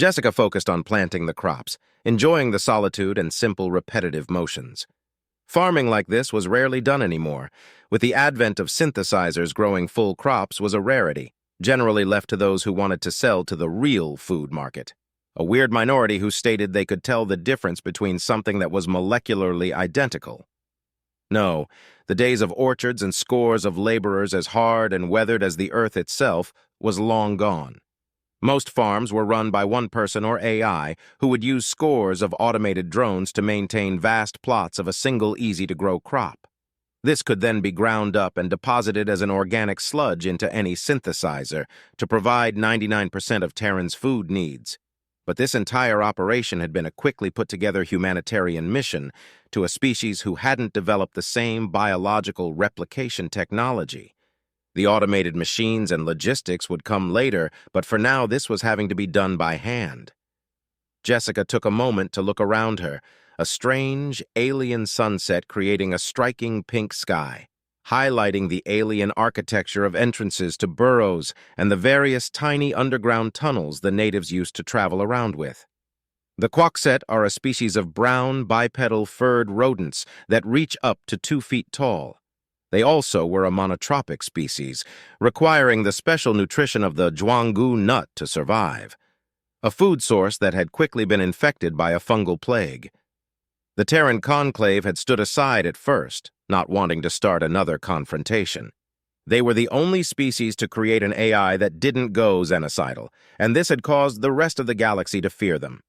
Jessica focused on planting the crops, enjoying the solitude and simple, repetitive motions. Farming like this was rarely done anymore. With the advent of synthesizers, growing full crops was a rarity, generally left to those who wanted to sell to the real food market. A weird minority who stated they could tell the difference between something that was molecularly identical. No, the days of orchards and scores of laborers as hard and weathered as the earth itself was long gone. Most farms were run by one person or AI who would use scores of automated drones to maintain vast plots of a single easy-to-grow crop. This could then be ground up and deposited as an organic sludge into any synthesizer to provide 99% of Terran's food needs. But this entire operation had been a quickly put-together humanitarian mission to a species who hadn't developed the same biological replication technology. The automated machines and logistics would come later, but for now this was having to be done by hand. Jessica took a moment to look around her, a strange, alien sunset creating a striking pink sky, highlighting the alien architecture of entrances to burrows and the various tiny underground tunnels the natives used to travel around with. The Quoet are a species of brown, bipedal, furred rodents that reach up to 2 feet tall. They also were a monotropic species, requiring the special nutrition of the zhuanggu nut to survive, a food source that had quickly been infected by a fungal plague. The Terran conclave had stood aside at first, not wanting to start another confrontation. They were the only species to create an AI that didn't go xenocidal, and this had caused the rest of the galaxy to fear them.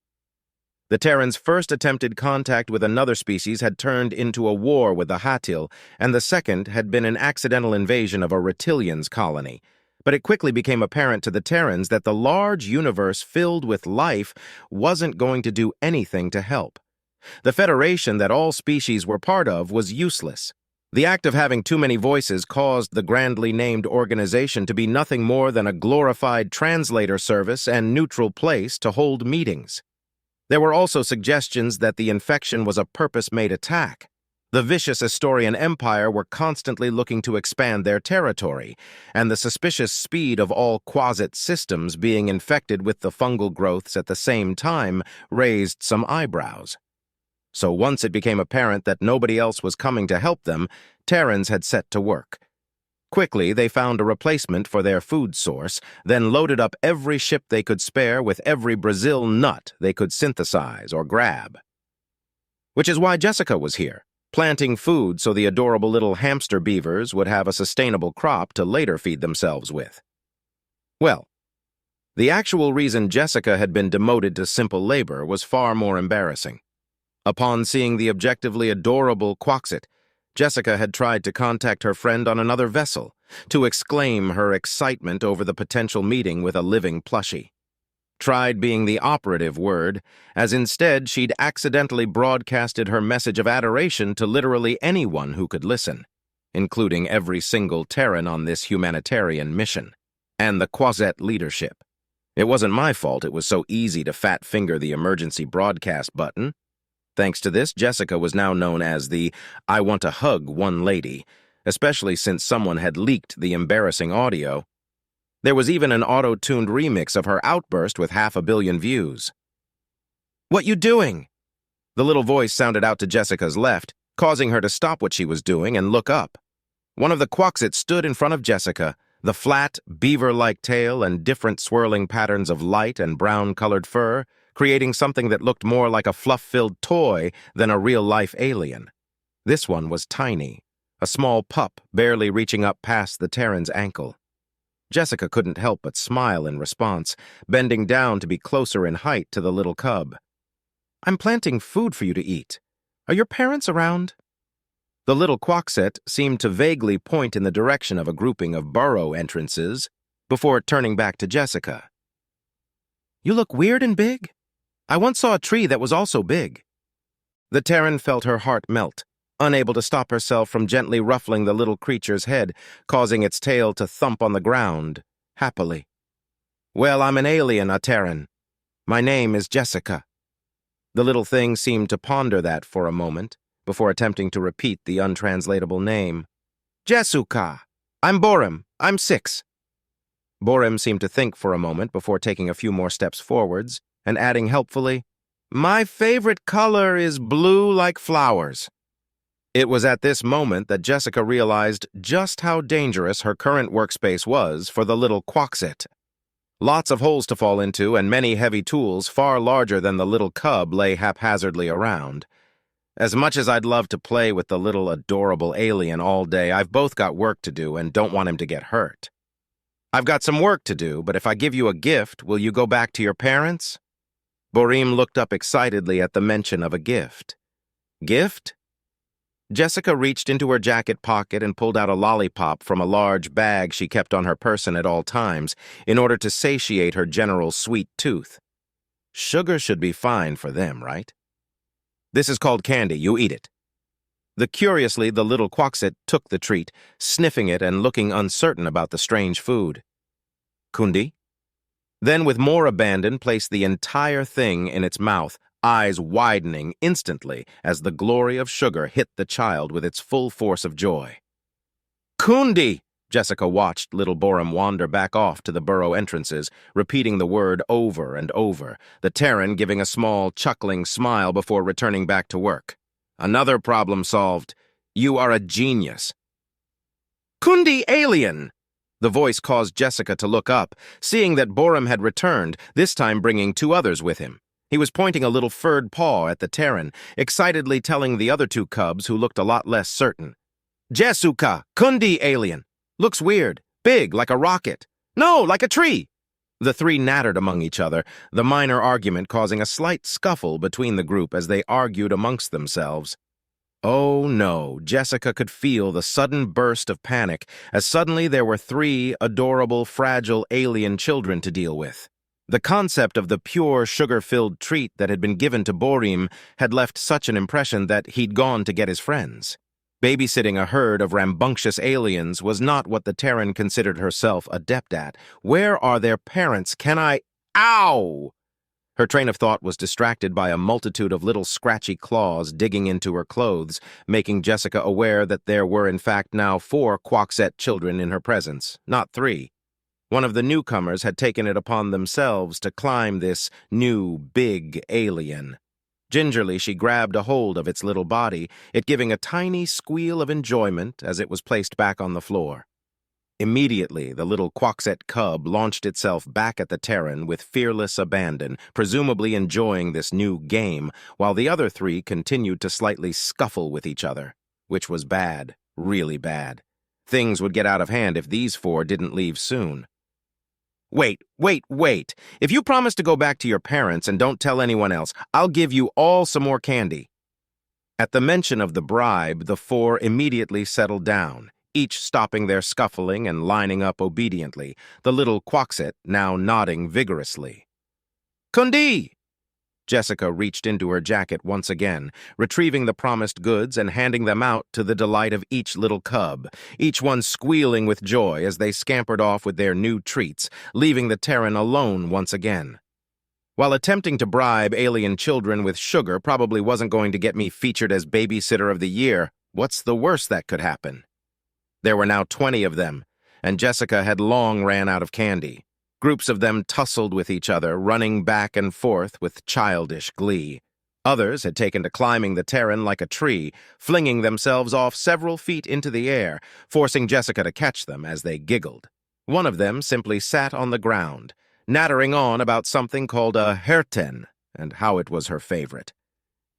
The Terrans' first attempted contact with another species had turned into a war with the Hatil, and the second had been an accidental invasion of a Reptilians colony. But it quickly became apparent to the Terrans that the large universe filled with life wasn't going to do anything to help. The Federation that all species were part of was useless. The act of having too many voices caused the grandly named organization to be nothing more than a glorified translator service and neutral place to hold meetings. There were also suggestions that the infection was a purpose-made attack. The vicious Astorian Empire were constantly looking to expand their territory, and the suspicious speed of all Quoet systems being infected with the fungal growths at the same time raised some eyebrows. So once it became apparent that nobody else was coming to help them, Terrans had set to work. Quickly, they found a replacement for their food source, then loaded up every ship they could spare with every Brazil nut they could synthesize or grab. Which is why Jessica was here, planting food so the adorable little hamster beavers would have a sustainable crop to later feed themselves with. Well, the actual reason Jessica had been demoted to simple labor was far more embarrassing. Upon seeing the objectively adorable Quoet, Jessica had tried to contact her friend on another vessel to exclaim her excitement over the potential meeting with a living plushie. Tried being the operative word, as instead she'd accidentally broadcasted her message of adoration to literally anyone who could listen, including every single Terran on this humanitarian mission, and the Quoet leadership. It wasn't my fault it was so easy to fat-finger the emergency broadcast button. Thanks to this, Jessica was now known as the I want to hug one lady, especially since someone had leaked the embarrassing audio. There was even an auto-tuned remix of her outburst with 500 million views. "What you doing?" The little voice sounded out to Jessica's left, causing her to stop what she was doing and look up. One of the Quoet stood in front of Jessica, the flat, beaver-like tail and different swirling patterns of light and brown-colored fur, creating something that looked more like a fluff-filled toy than a real-life alien. This one was tiny, a small pup barely reaching up past the Terran's ankle. Jessica couldn't help but smile in response, bending down to be closer in height to the little cub. "I'm planting food for you to eat. Are your parents around?" The little Quoet seemed to vaguely point in the direction of a grouping of burrow entrances before turning back to Jessica. "You look weird and big. I once saw a tree that was also big." The Terran felt her heart melt, unable to stop herself from gently ruffling the little creature's head, causing its tail to thump on the ground, happily. "Well, I'm an alien, a Terran. My name is Jessica." The little thing seemed to ponder that for a moment, before attempting to repeat the untranslatable name. "Jessica. I'm Borim. I'm 6. Borim seemed to think for a moment before taking a few more steps forwards, and adding helpfully, "My favorite color is blue like flowers." It was at this moment that Jessica realized just how dangerous her current workspace was for the little Quoet. Lots of holes to fall into and many heavy tools far larger than the little cub lay haphazardly around. As much as I'd love to play with the little adorable alien all day, I've both got work to do and don't want him to get hurt. "I've got some work to do, but if I give you a gift, will you go back to your parents?" Borim looked up excitedly at the mention of a gift. "Gift?" Jessica reached into her jacket pocket and pulled out a lollipop from a large bag she kept on her person at all times in order to satiate her general sweet tooth. Sugar should be fine for them, right? "This is called candy. You eat it." Curiously, the little Quoet took the treat, sniffing it and looking uncertain about the strange food. "Kundi?" Then, with more abandon, placed the entire thing in its mouth, eyes widening instantly as the glory of sugar hit the child with its full force of joy. "Kundi!" Jessica watched little Borim wander back off to the burrow entrances, repeating the word over and over, the Terran giving a small, chuckling smile before returning back to work. "Another problem solved. You are a genius." "Kundi alien!" The voice caused Jessica to look up, seeing that Borim had returned, this time bringing two others with him. He was pointing a little furred paw at the Terran, excitedly telling the other two cubs, who looked a lot less certain. "Jesuka, Kundi alien. Looks weird. Big, like a rocket. No, like a tree." The three nattered among each other, the minor argument causing a slight scuffle between the group as they argued amongst themselves. Oh no, Jessica could feel the sudden burst of panic as suddenly there were three adorable, fragile alien children to deal with. The concept of the pure, sugar-filled treat that had been given to Borim had left such an impression that he'd gone to get his friends. Babysitting a herd of rambunctious aliens was not what the Terran considered herself adept at. Where are their parents? Can I— Ow! Her train of thought was distracted by a multitude of little scratchy claws digging into her clothes, making Jessica aware that there were in fact now 4 Quoet children in her presence, not 3. One of the newcomers had taken it upon themselves to climb this new, big alien. Gingerly, she grabbed a hold of its little body, it giving a tiny squeal of enjoyment as it was placed back on the floor. Immediately, the little Quoet cub launched itself back at the Terran with fearless abandon, presumably enjoying this new game, while the other 3 continued to slightly scuffle with each other, which was bad, really bad. Things would get out of hand if these 4 didn't leave soon. Wait. If you promise to go back to your parents and don't tell anyone else, I'll give you all some more candy." At the mention of the bribe, the 4 immediately settled down, each stopping their scuffling and lining up obediently, the little Quoet now nodding vigorously. "Kundi!" Jessica reached into her jacket once again, retrieving the promised goods and handing them out to the delight of each little cub, each one squealing with joy as they scampered off with their new treats, leaving the Terran alone once again. While attempting to bribe alien children with sugar probably wasn't going to get me featured as Babysitter of the Year, what's the worst that could happen? There were now 20 of them, and Jessica had long ran out of candy. Groups of them tussled with each other, running back and forth with childish glee. Others had taken to climbing the Terran like a tree, flinging themselves off several feet into the air, forcing Jessica to catch them as they giggled. One of them simply sat on the ground, nattering on about something called a herten, and how it was her favorite.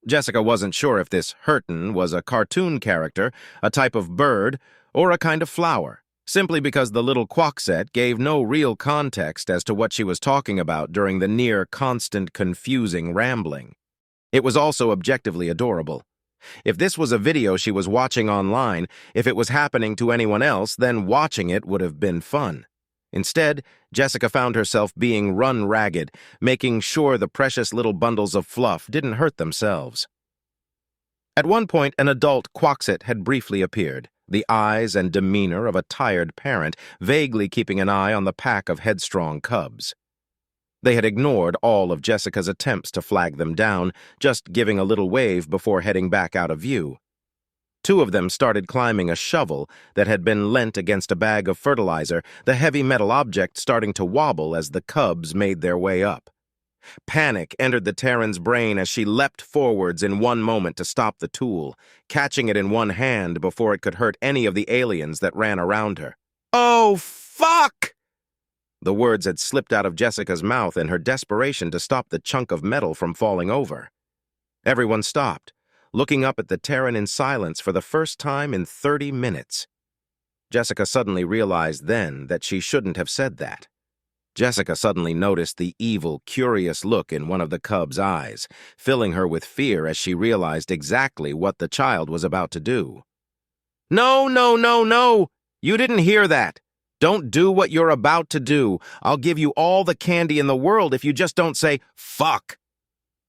Jessica wasn't sure if this herten was a cartoon character, a type of bird, or a kind of flower, simply because the little Quoet gave no real context as to what she was talking about during the near-constant confusing rambling. It was also objectively adorable. If this was a video she was watching online, if it was happening to anyone else, then watching it would have been fun. Instead, Jessica found herself being run ragged, making sure the precious little bundles of fluff didn't hurt themselves. At one point, an adult Quoet had briefly appeared, the eyes and demeanor of a tired parent, vaguely keeping an eye on the pack of headstrong cubs. They had ignored all of Jessica's attempts to flag them down, just giving a little wave before heading back out of view. 2 of them started climbing a shovel that had been leant against a bag of fertilizer, the heavy metal object starting to wobble as the cubs made their way up. Panic entered the Terran's brain as she leapt forwards in one moment to stop the tool, catching it in one hand before it could hurt any of the aliens that ran around her. "Oh, fuck!" The words had slipped out of Jessica's mouth in her desperation to stop the chunk of metal from falling over. Everyone stopped, looking up at the Terran in silence for the first time in 30 minutes. Jessica suddenly realized then that she shouldn't have said that. Jessica suddenly noticed the evil, curious look in one of the cub's eyes, filling her with fear as she realized exactly what the child was about to do. "No, no, no, no! You didn't hear that! Don't do what you're about to do. I'll give you all the candy in the world if you just don't say, fuck!"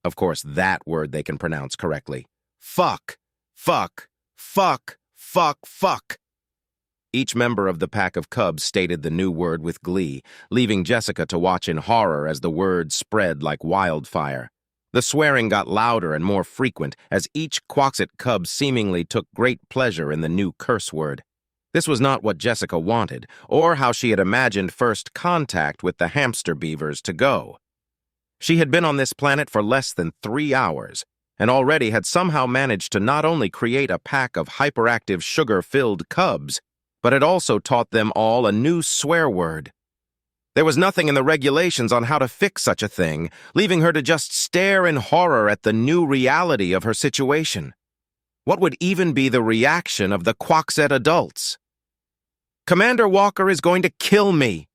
Of course, that word they can pronounce correctly. Fuck, fuck, fuck, fuck, fuck. Each member of the pack of cubs stated the new word with glee, leaving Jessica to watch in horror as the word spread like wildfire. The swearing got louder and more frequent as each Quoet cub seemingly took great pleasure in the new curse word. This was not what Jessica wanted, or how she had imagined first contact with the hamster beavers to go. She had been on this planet for less than 3 hours, and already had somehow managed to not only create a pack of hyperactive, sugar-filled cubs, but had also taught them all a new swear word. There was nothing in the regulations on how to fix such a thing, leaving her to just stare in horror at the new reality of her situation. What would even be the reaction of the Quoet adults? "Commander Walker is going to kill me,"